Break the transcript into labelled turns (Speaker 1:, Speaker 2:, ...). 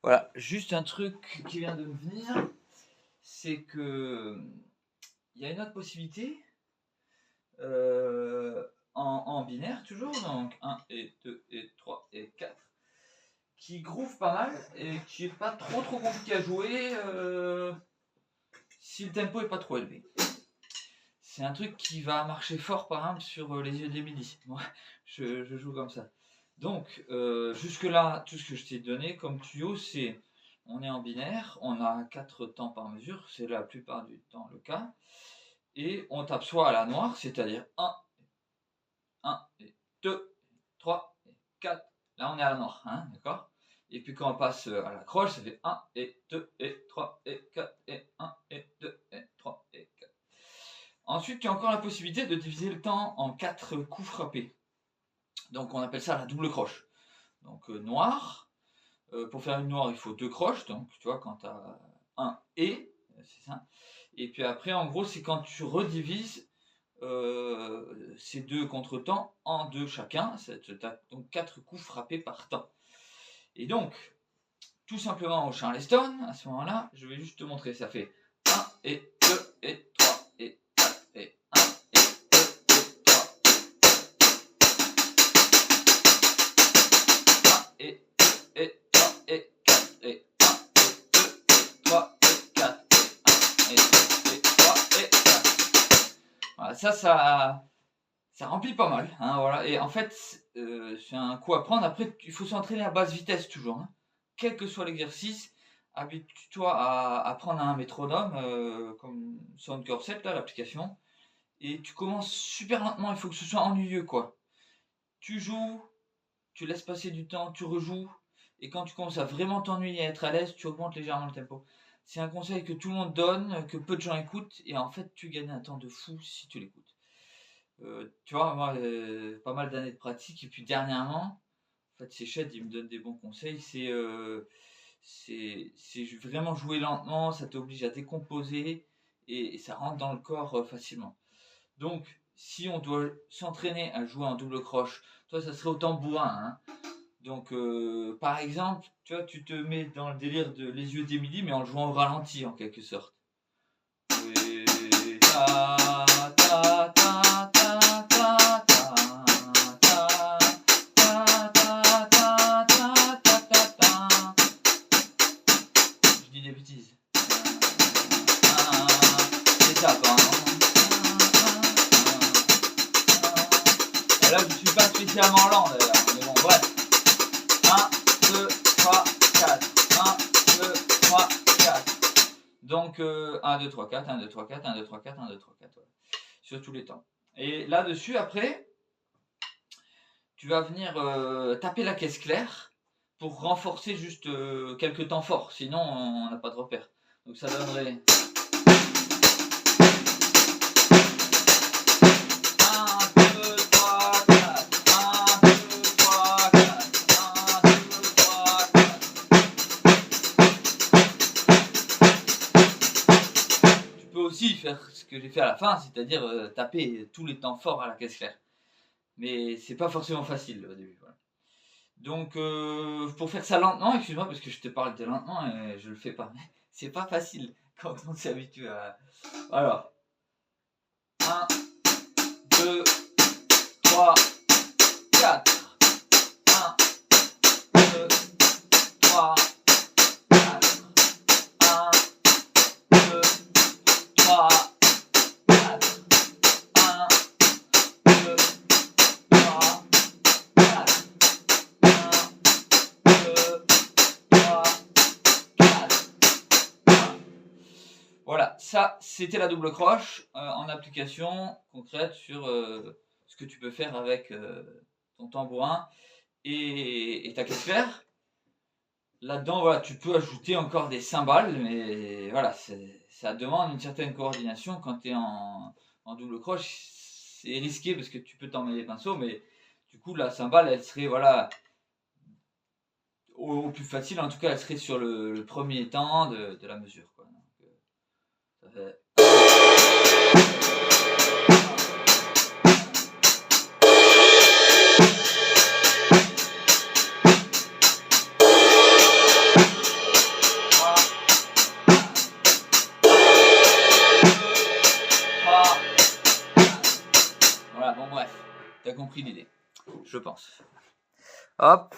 Speaker 1: Voilà, juste un truc qui vient de me venir, c'est que il y a une autre possibilité en binaire toujours, donc 1 et 2 et 3 et 4, qui groove pas mal et qui est pas trop compliqué à jouer si le tempo est pas trop élevé. C'est un truc qui va marcher fort par exemple sur les yeux d'Emily. Moi, je joue comme ça. Donc, jusque là, tout ce que je t'ai donné comme tuyau, c'est on est en binaire, on a 4 temps par mesure, c'est la plupart du temps le cas, et on tape soit à la noire, c'est-à-dire 1 et 2, 3 et 4, là on est à la noire, hein, d'accord. Et puis quand on passe à la croche, ça fait 1 et 2 et 3 et 4 et 1 et 2 et 3 et 4. Ensuite, tu as encore la possibilité de diviser le temps en 4 coups frappés. Donc on appelle ça la double croche. Donc noir, pour faire une noire, il faut 2 croches, donc tu vois, quand tu as 1 et, c'est ça. Et puis après, en gros, c'est quand tu redivises ces 2 contretemps en 2 chacun, tu as donc 4 coups frappés par temps. Et donc, tout simplement au Charleston, à ce moment-là, je vais juste te montrer, ça fait 1 et 2 et 3 et 4 et 1 et 2 et 3 1 et 2 et 3 et 4 et 1 et 2 et 3 et 4 et 1 et 2 et 3 et 4. Voilà, ça remplit pas mal, hein, voilà. Et en fait, c'est un coup à prendre. Après, il faut s'entraîner à basse vitesse toujours, hein. Quel que soit l'exercice, habitue-toi à prendre un métronome, comme Soundcore 7, là, l'application. Et tu commences super lentement, il faut que ce soit ennuyeux, quoi. Tu joues, tu laisses passer du temps, tu rejoues. Et quand tu commences à vraiment t'ennuyer et être à l'aise, tu augmentes légèrement le tempo. C'est un conseil que tout le monde donne, que peu de gens écoutent. Et en fait, tu gagnes un temps de fou si tu l'écoutes. Tu vois, moi, pas mal d'années de pratique, et puis dernièrement, en fait, c'est Ched, il me donne des bons conseils. C'est vraiment jouer lentement, ça t'oblige à décomposer et ça rentre dans le corps facilement. Donc, si on doit s'entraîner à jouer en double croche, toi, ça serait au tambourin, hein. Donc, par exemple, tu vois, tu te mets dans le délire de Les Yeux d'Émilie, mais en le jouant au ralenti en quelque sorte. Et ta, ta, ta, ta, ta, je dis des bêtises. C'est ça quoi. Et là je suis pas spécialement lent d'ailleurs, mais bon bref. 1, 2, 3, 4. 1, 2, 3, 4. Donc 1, 2, 3, 4, 1, 2, 3, 4, 1, 2, 3, 4, 1, 2, 3, 4. Voilà. Sur tous les temps. Et là-dessus, après, tu vas venir taper la caisse claire pour renforcer juste quelques temps forts. Sinon, on n'a pas de repère. Donc ça donnerait... 1, 2, 3, 4. 1, 2, 3, 4. 1, 2, 3, 4. Aussi faire ce que j'ai fait à la fin, c'est-à-dire taper tous les temps forts à la caisse claire. Mais c'est pas forcément facile au début. Voilà. Donc pour faire ça lentement, excuse-moi parce que je te parle de lentement et je le fais pas. C'est pas facile quand on s'habitue à. Alors 1, 2, 3, 4. 1, 2, 3, 4. 1, 2, 3, 4. 1, 2, 3, 4. 1, 2, 3, 4. Voilà, ça c'était la double croche en application concrète sur ce que tu peux faire avec ton tambourin et ta caisse claire. Là-dedans, voilà, tu peux ajouter encore des cymbales, mais voilà, ça demande une certaine coordination. Quand tu es en double croche, c'est risqué parce que tu peux t'emmêler les pinceaux, mais du coup, la cymbale, elle serait, voilà, au plus facile, en tout cas, elle serait sur le premier temps de la mesure, quoi. Donc, ça fait... bon bref, t'as compris l'idée, je pense. Hop,